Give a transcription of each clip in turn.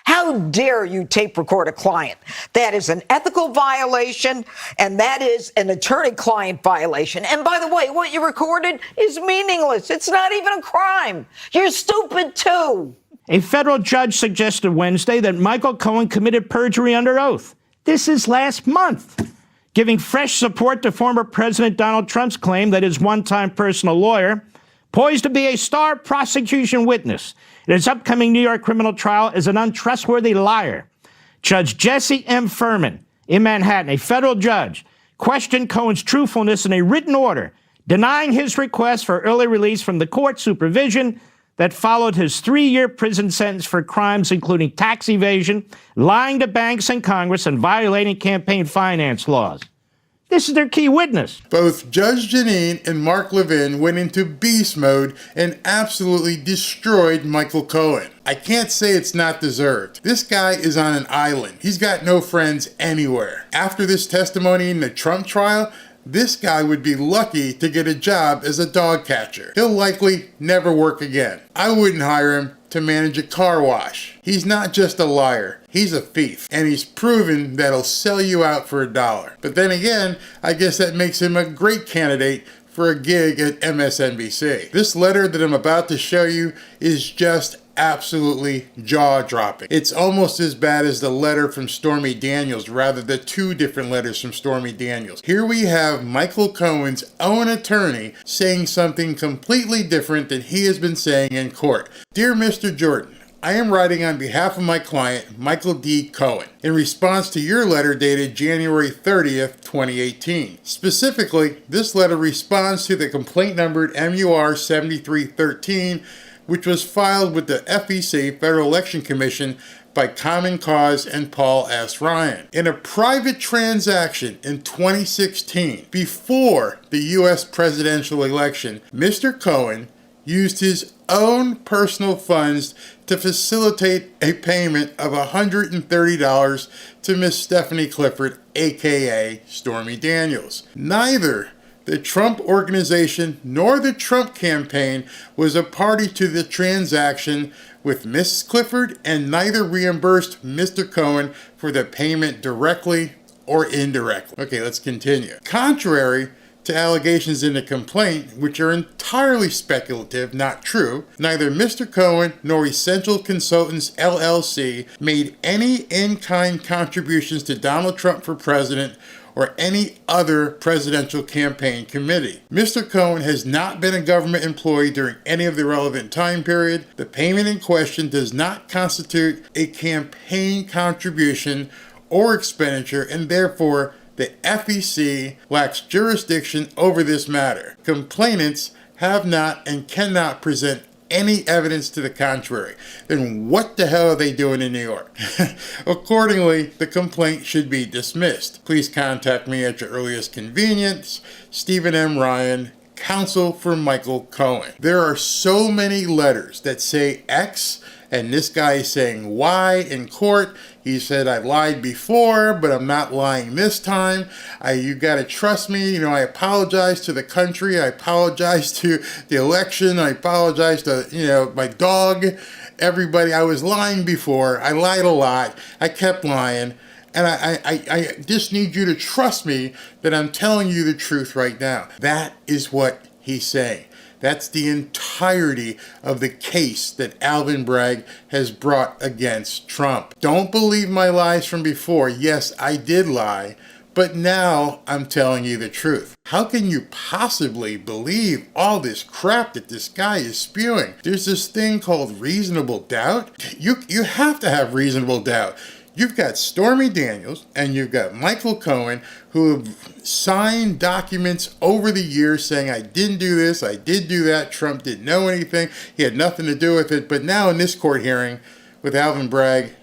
How dare you tape record a client? That is an ethical violation, and that is an attorney-client violation. And by the way, what you recorded is meaningless. It's not even a crime. You're stupid, too. A federal judge suggested Wednesday that Michael Cohen committed perjury under oath. This is last month, giving fresh support to former President Donald Trump's claim that his one-time personal lawyer, poised to be a star prosecution witness in his upcoming New York criminal trial, is an untrustworthy liar. Judge Jesse M. Furman in Manhattan, a federal judge, questioned Cohen's truthfulness in a written order, denying his request for early release from the court supervision that followed his 3-year prison sentence for crimes including tax evasion, lying to banks and Congress, and violating campaign finance laws. This is their key witness. Both Judge Jeanine and Marc Levin went into beast mode and absolutely destroyed Michael Cohen. I can't say it's not deserved. This guy is on an island. He's got no friends anywhere. After this testimony in the Trump trial, this guy would be lucky to get a job as a dog catcher. He'll likely never work again. I wouldn't hire him to manage a car wash. He's not just a liar, he's a thief, and he's proven that he'll sell you out for $1. But then again, I guess that makes him a great candidate for a gig at MSNBC. This letter that I'm about to show you is just absolutely jaw-dropping. It's almost as bad as the letter from Stormy Daniels, rather the 2 different letters from Stormy Daniels. Here we have Michael Cohen's own attorney saying something completely different than he has been saying in court. Dear Mr. Jordan, I am writing on behalf of my client, Michael D. Cohen, in response to your letter dated January 30th, 2018. Specifically, this letter responds to the complaint numbered MUR 7313, which was filed with the FEC, Federal Election Commission, by Common Cause and Paul S. Ryan. In a private transaction in 2016, before the U.S. presidential election, Mr. Cohen used his own personal funds to facilitate a payment of $130 to Miss Stephanie Clifford, aka Stormy Daniels. Neither the Trump organization nor the Trump campaign was a party to the transaction with Miss Clifford, and neither reimbursed Mr. Cohen for the payment directly or indirectly. Okay, let's continue. Contrary to allegations in the complaint, which are entirely speculative, not true, neither Mr. Cohen nor Essential Consultants LLC made any in-kind contributions to Donald Trump for president or any other presidential campaign committee. Mr. Cohen has not been a government employee during any of the relevant time period. The payment in question does not constitute a campaign contribution or expenditure, and therefore the FEC lacks jurisdiction over this matter. Complainants have not and cannot present any evidence to the contrary. Then what the hell are they doing in New York? Accordingly, the complaint should be dismissed. Please contact me at your earliest convenience. Stephen M. Ryan, counsel for Michael Cohen. There are so many letters that say X, and this guy is saying Y in court. He said, I lied before, but I'm not lying this time. You got to trust me. I apologize to the country. I apologize to the election. I apologize to, my dog, everybody. I was lying before. I lied a lot. I kept lying. And I just need you to trust me that I'm telling you the truth right now. That is what he's saying. That's the entirety of the case that Alvin Bragg has brought against Trump. Don't believe my lies from before. Yes, I did lie, but now I'm telling you the truth. How can you possibly believe all this crap that this guy is spewing? There's this thing called reasonable doubt. You have to have reasonable doubt. You've got Stormy Daniels and you've got Michael Cohen, who have signed documents over the years saying, I didn't do this, I did do that, Trump didn't know anything, he had nothing to do with it. But now in this court hearing with Alvin Bragg,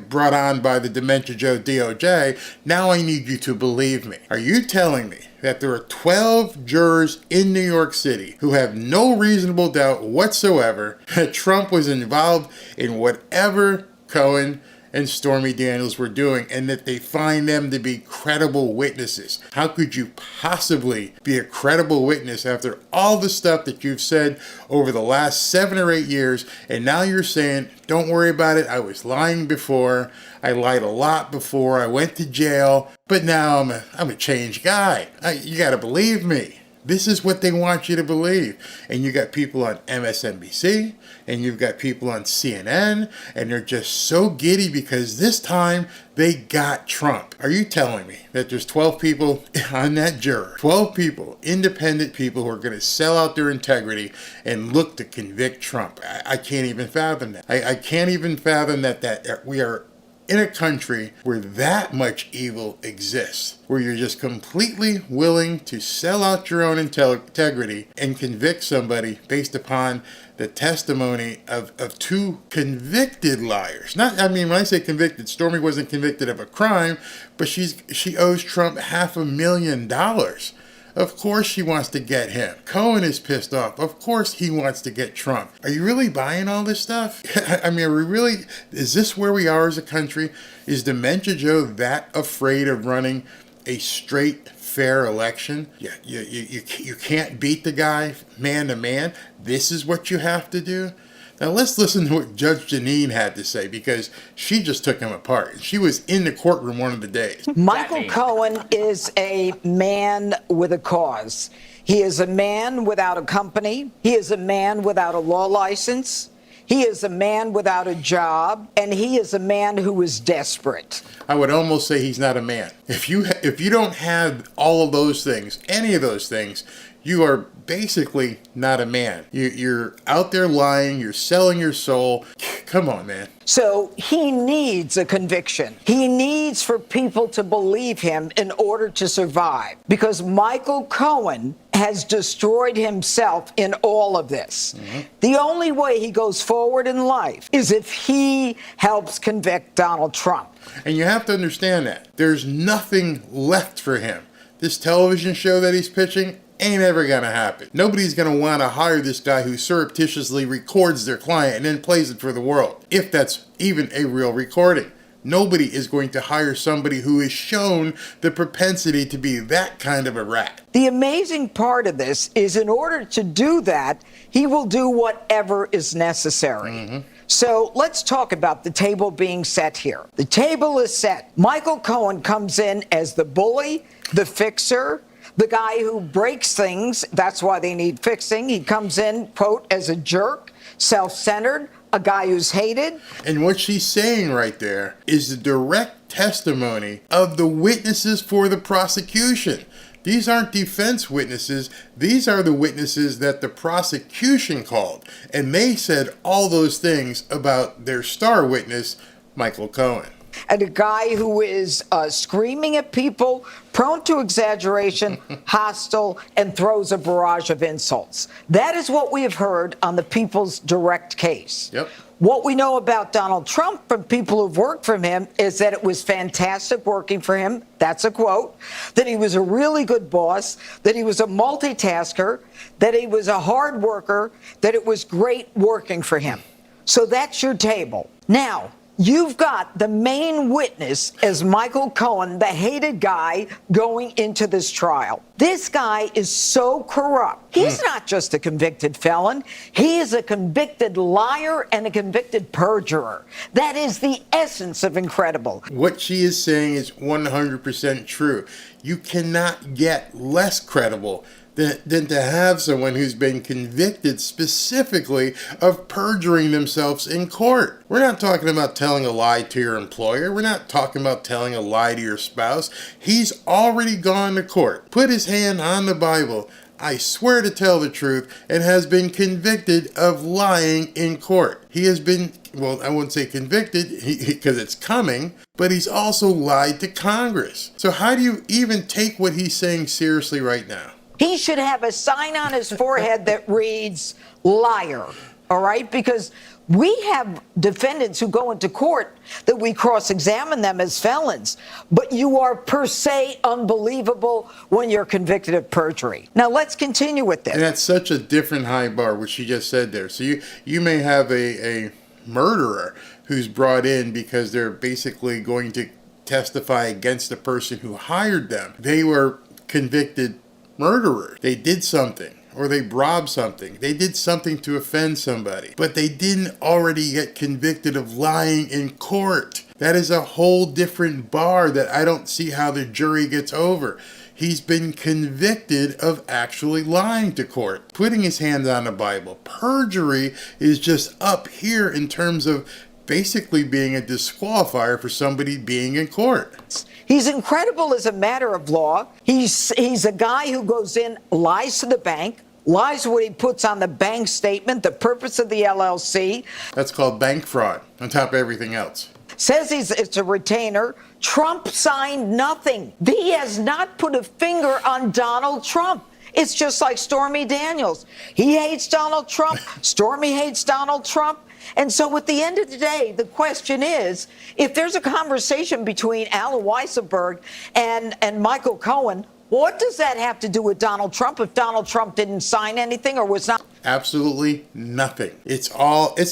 brought on by the Dementia Joe DOJ, now I need you to believe me. Are you telling me that there are 12 jurors in New York City who have no reasonable doubt whatsoever that Trump was involved in whatever Cohen and Stormy Daniels were doing, and that they find them to be credible witnesses. How could you possibly be a credible witness after all the stuff that you've said over the last 7 or 8 years, and now you're saying, don't worry about it, I was lying before, I lied a lot before, I went to jail, but now I'm a changed guy. You gotta believe me. This is what they want you to believe. And you got people on MSNBC, and you've got people on CNN, and they're just so giddy because this time they got Trump. Are you telling me that there's 12 people on that juror, 12 people, independent people who are going to sell out their integrity and look to convict Trump? I can't even fathom that. I can't even fathom that we are in a country where that much evil exists, where you're just completely willing to sell out your own integrity and convict somebody based upon the testimony of 2 convicted liars. When I say convicted, Stormy wasn't convicted of a crime, but she owes Trump $500,000. Of course she wants to get him. Cohen is pissed off. Of course he wants to get Trump. Are you really buying all this stuff? Is this where we are as a country? Is Dementia Joe that afraid of running a straight, fair election? Yeah, you can't beat the guy man to man. This is what you have to do? Now let's listen to what Judge Jeanine had to say, because she just took him apart. She was in the courtroom one of the days. Michael Cohen is a man with a cause. He is a man without a company. He is a man without a law license. He is a man without a job, and he is a man who is desperate. I would almost say he's not a man. If you don't have all of those things, any of those things, you are basically not a man. You're out there lying. You're selling your soul. Come on, man. So he needs a conviction. He needs for people to believe him in order to survive, because Michael Cohen has destroyed himself in all of this. Mm-hmm. The only way he goes forward in life is if he helps convict Donald Trump. And you have to understand that. There's nothing left for him. This television show that he's pitching ain't ever gonna happen. Nobody's gonna want to hire this guy who surreptitiously records their client and then plays it for the world, if that's even a real recording. Nobody is going to hire somebody who is shown the propensity to be that kind of a rat. The amazing part of this is, in order to do that, he will do whatever is necessary. Mm-hmm. So let's talk about the table being set here. The table is set. Michael Cohen comes in as the bully, the fixer, the guy who breaks things. That's why they need fixing. He comes in, quote, as a jerk, self-centered, a guy who's hated. And what she's saying right there is the direct testimony of the witnesses for the prosecution. These aren't defense witnesses. These are the witnesses that the prosecution called. And they said all those things about their star witness, Michael Cohen. And a guy who is screaming at people, prone to exaggeration, hostile, and throws a barrage of insults. That is what we have heard on the People's Direct case. Yep. What we know about Donald Trump from people who've worked for him is that it was fantastic working for him. That's a quote. That he was a really good boss, that he was a multitasker, that he was a hard worker, that it was great working for him. So that's your table. Now, you've got the main witness as Michael Cohen, the hated guy, going into this trial. This guy is so corrupt. He's not just a convicted felon. He is a convicted liar and a convicted perjurer. That is the essence of incredible. What she is saying is 100% true. You cannot get less credible than to have someone who's been convicted specifically of perjuring themselves in court. We're not talking about telling a lie to your employer. We're not talking about telling a lie to your spouse. He's already gone to court, put his hand on the Bible, I swear to tell the truth, and has been convicted of lying in court. He has been, well, I wouldn't say convicted because it's coming, but he's also lied to Congress. So how do you even take what he's saying seriously right now? He should have a sign on his forehead that reads liar, all right? Because we have defendants who go into court that we cross-examine them as felons, but you are per se unbelievable when you're convicted of perjury. Now, let's continue with this. And that's such a different high bar, what she just said there. So you may have a murderer who's brought in because they're basically going to testify against the person who hired them. They were convicted murderers. They did something, or they robbed something. They did something to offend somebody, but they didn't already get convicted of lying in court. That is a whole different bar that I don't see how the jury gets over. He's been convicted of actually lying to court, putting his hands on the Bible. Perjury is just up here in terms of basically being a disqualifier for somebody being in court. He's incredible as a matter of law. He's a guy who goes in, lies to the bank, lies what he puts on the bank statement, the purpose of the LLC. That's called bank fraud, on top of everything else. Says it's a retainer. Trump signed nothing. He has not put a finger on Donald Trump. It's just like Stormy Daniels. He hates Donald Trump. Stormy hates Donald Trump. And so at the end of the day, the question is, if there's a conversation between Alan Weisselberg and Michael Cohen, what does that have to do with Donald Trump if Donald Trump didn't sign anything or was not? Absolutely nothing. It's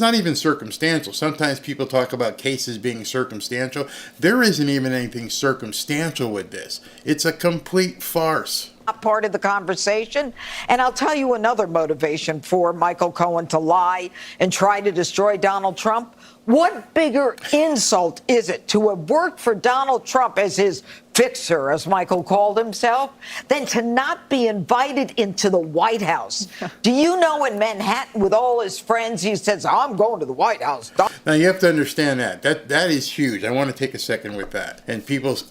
not even circumstantial. Sometimes people talk about cases being circumstantial. There isn't even anything circumstantial with this. It's a complete farce. Part of the conversation. And I'll tell you another motivation for Michael Cohen to lie and try to destroy Donald Trump. What bigger insult is it to have worked for Donald Trump as his fixer, as Michael called himself, than to not be invited into the White House? Do you know in Manhattan with all his friends, he says, I'm going to the White House. Now you have to understand that is huge. I want to take a second with that. And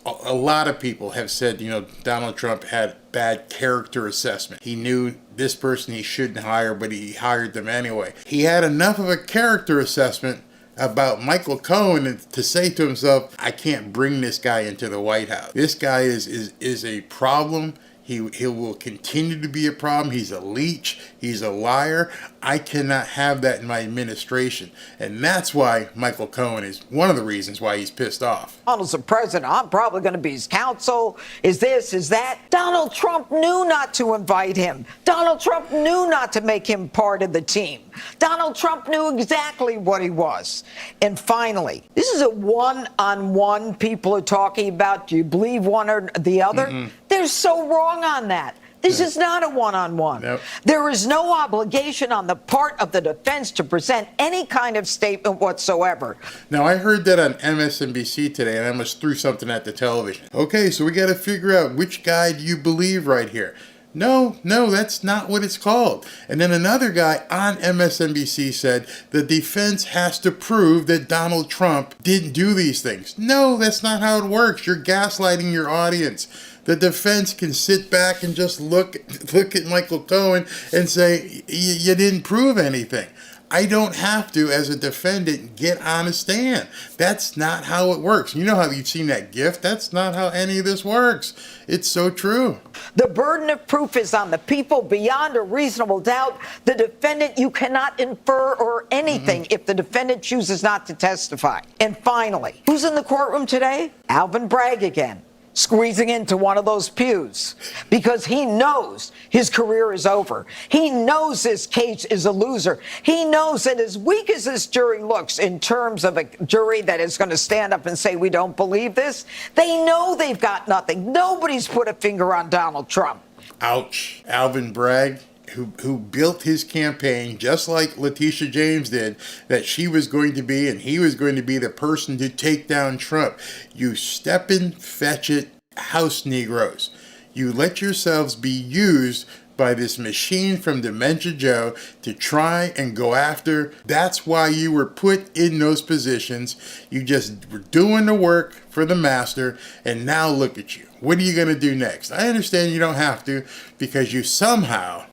a lot of people have said, Donald Trump had bad character assessment. He knew this person he shouldn't hire, but he hired them anyway. He had enough of a character assessment about Michael Cohen to say to himself, I can't bring this guy into the White House. This guy is a problem. He will continue to be a problem. He's a leech. He's a liar. I cannot have that in my administration. And that's why Michael Cohen is one of the reasons why he's pissed off. Donald's the president. I'm probably going to be his counsel. Is this, is that? Donald Trump knew not to invite him. Donald Trump knew not to make him part of the team. Donald Trump knew exactly what he was. And finally, this is a one-on-one people are talking about. Do you believe one or the other? Mm-hmm. They're so wrong on that. This is not a one-on-one. Nope. There is no obligation on the part of the defense to present any kind of statement whatsoever. Now, I heard that on MSNBC today, and I almost threw something at the television. Okay, so we got to figure out which guy do you believe right here. No, that's not what it's called. And then another guy on MSNBC said the defense has to prove that Donald Trump didn't do these things. No, that's not how it works. You're gaslighting your audience. The defense can sit back and just look at Michael Cohen and say, you didn't prove anything. I don't have to, as a defendant, get on a stand. That's not how it works. You know how you've seen that GIF? That's not how any of this works. It's so true. The burden of proof is on the people beyond a reasonable doubt. The defendant, you cannot infer or anything if the defendant chooses not to testify. And finally, who's in the courtroom today? Alvin Bragg again, squeezing into one of those pews because he knows his career is over. He knows this case is a loser. He knows that as weak as this jury looks in terms of a jury that is going to stand up and say, we don't believe this, they know they've got nothing. Nobody's put a finger on Donald Trump. Ouch. Alvin Bragg, who built his campaign just like Letitia James did, that she was going to be and he was going to be the person to take down Trump. You steppin', fetch it, house Negroes. You let yourselves be used by this machine from Dementia Joe to try and go after. That's why you were put in those positions. You just were doing the work for the master, and now look at you. What are you going to do next? I understand you don't have to, because you somehow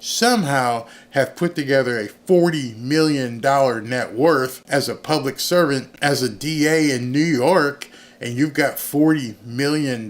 have put together a $40 million net worth as a public servant, as a DA in New York, and you've got $40 million.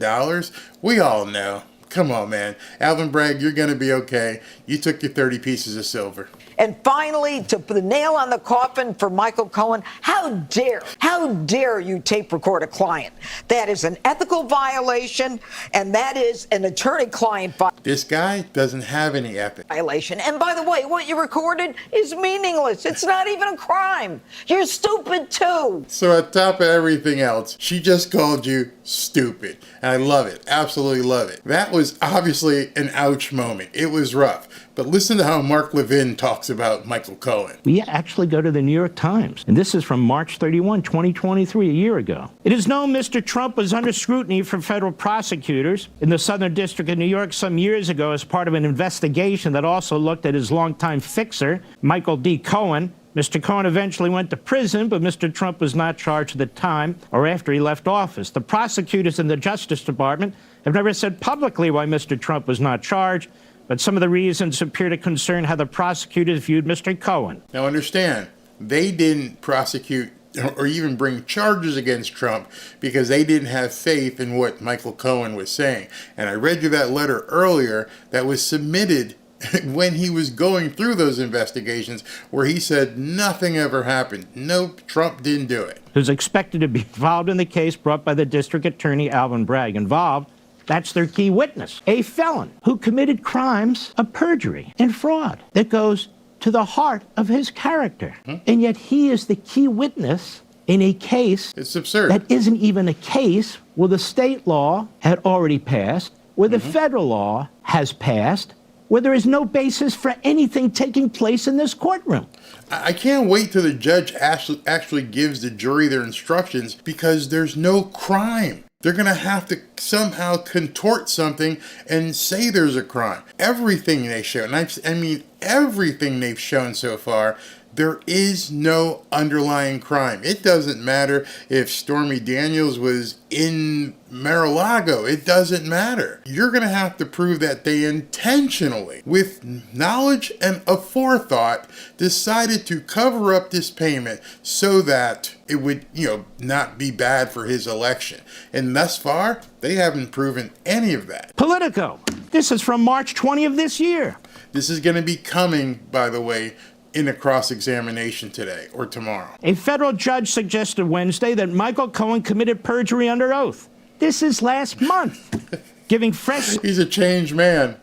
We all know Come on, man. Alvin Bragg, you're going to be okay. You took your 30 pieces of silver. And finally, to put the nail on the coffin for Michael Cohen, how dare you tape record a client? That is an ethical violation, and that is an attorney-client This guy doesn't have any ethics. violation. And by the way, what you recorded is meaningless. It's not even a crime. You're stupid, too. So on top of everything else, she just called you stupid. And I love it. Absolutely love it. That was obviously an ouch moment. It was rough. But listen to how Marc Levin talks about Michael Cohen. We actually go to the New York Times, and this is from March 31, 2023, a year ago. It is known Mr. Trump was under scrutiny from federal prosecutors in the Southern District of New York some years ago as part of an investigation that also looked at his longtime fixer, Michael D. Cohen. Mr. Cohen eventually went to prison, but Mr. Trump was not charged at the time or after he left office. The prosecutors in the Justice Department have never said publicly why Mr. Trump was not charged, but some of the reasons appear to concern how the prosecutors viewed Mr. Cohen. Now understand, they didn't prosecute or even bring charges against Trump because they didn't have faith in what Michael Cohen was saying. And I read you that letter earlier that was submitted when he was going through those investigations where he said nothing ever happened. Nope, Trump didn't do it. Who's expected to be involved in the case brought by the district attorney Alvin Bragg. Involved, that's their key witness, a felon who committed crimes of perjury and fraud that goes to the heart of his character. And yet he is the key witness in a case It's absurd. that isn't even a case where the state law had already passed, where the federal law has passed, where there is no basis for anything taking place in this courtroom. I can't wait till the judge actually gives the jury their instructions because there's no crime. They're going to have to somehow contort something and say there's a crime. Everything they show, and I mean everything they've shown so far, there is no underlying crime. It doesn't matter if Stormy Daniels was in Mar-a-Lago. It doesn't matter. You're going to have to prove that they intentionally, with knowledge and a forethought, decided to cover up this payment so that it would, not be bad for his election. And thus far, they haven't proven any of that. Politico. This is from March 20 of this year. This is going to be coming, by the way, in a cross-examination today or tomorrow. A federal judge suggested Wednesday that Michael Cohen committed perjury under oath. This is last month, giving fresh He's a changed man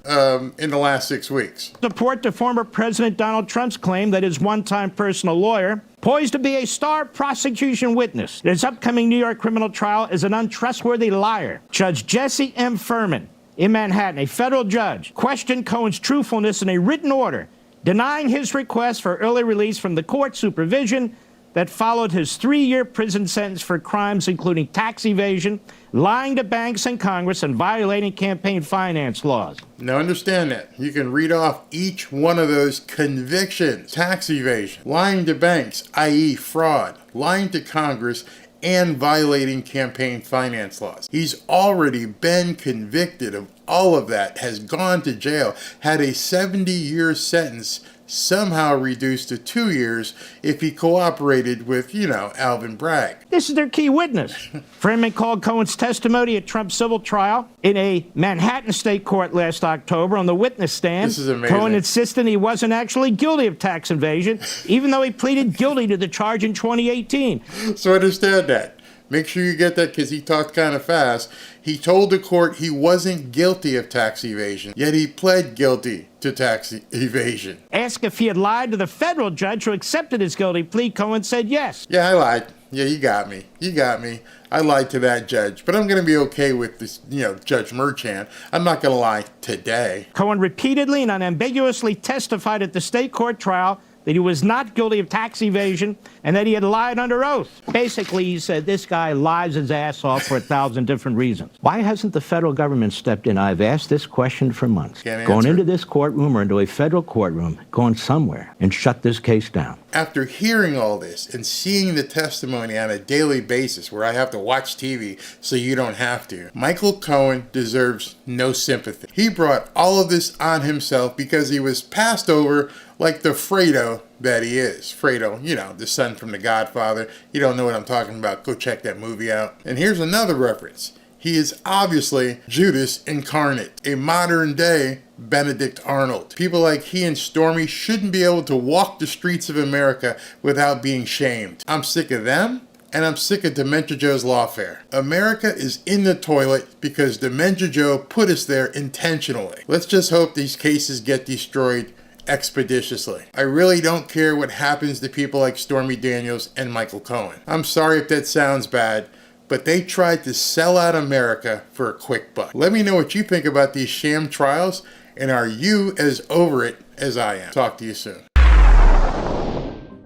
in the last 6 weeks. support to former President Donald Trump's claim that his one-time personal lawyer, poised to be a star prosecution witness in his upcoming New York criminal trial, is an untrustworthy liar. Judge Jesse M. Furman in Manhattan, a federal judge, questioned Cohen's truthfulness in a written order, denying his request for early release from the court supervision that followed his 3-year prison sentence for crimes including tax evasion, lying to banks and Congress, and violating campaign finance laws. Now understand that. You can read off each one of those convictions. Tax evasion, lying to banks, i.e. fraud, lying to Congress, and violating campaign finance laws. He's already been convicted of all of that, has gone to jail, had a 70-year sentence somehow reduced to 2 years if he cooperated with, Alvin Bragg. This is their key witness. Furman called Cohen's testimony at Trump's civil trial in a Manhattan state court last October on the witness stand. This is amazing. Cohen insisted he wasn't actually guilty of tax evasion, even though he pleaded guilty to the charge in 2018. So understand that. Make sure you get that because he talked kind of fast. He told the court he wasn't guilty of tax evasion, yet he pled guilty to tax evasion. Asked if he had lied to the federal judge who accepted his guilty plea, Cohen said yes. Yeah, I lied. Yeah, you got me. I lied to that judge, but I'm going to be okay with this, Judge Merchant. I'm not going to lie today. Cohen repeatedly and unambiguously testified at the state court trial that he was not guilty of tax evasion and that he had lied under oath. Basically, he said this guy lies his ass off for 1,000 different reasons. Why hasn't the federal government stepped in? I've asked this question for months. Can't Going answer. into this courtroom or into a federal courtroom, going somewhere and shut this case down. After hearing all this and seeing the testimony on a daily basis where I have to watch TV so you don't have to, Michael Cohen deserves no sympathy. He brought all of this on himself because he was passed over like the Fredo that he is. Fredo, the son from The Godfather. You don't know what I'm talking about, go check that movie out. And here's another reference. He is obviously Judas incarnate, a modern day Benedict Arnold. People like he and Stormy shouldn't be able to walk the streets of America without being shamed. I'm sick of them, and I'm sick of Dementia Joe's lawfare. America is in the toilet because Dementia Joe put us there intentionally. Let's just hope these cases get destroyed expeditiously. I really don't care what happens to people like Stormy Daniels and Michael Cohen. I'm sorry if that sounds bad, but they tried to sell out America for a quick buck. Let me know what you think about these sham trials, and are you as over it as I am? Talk to you soon.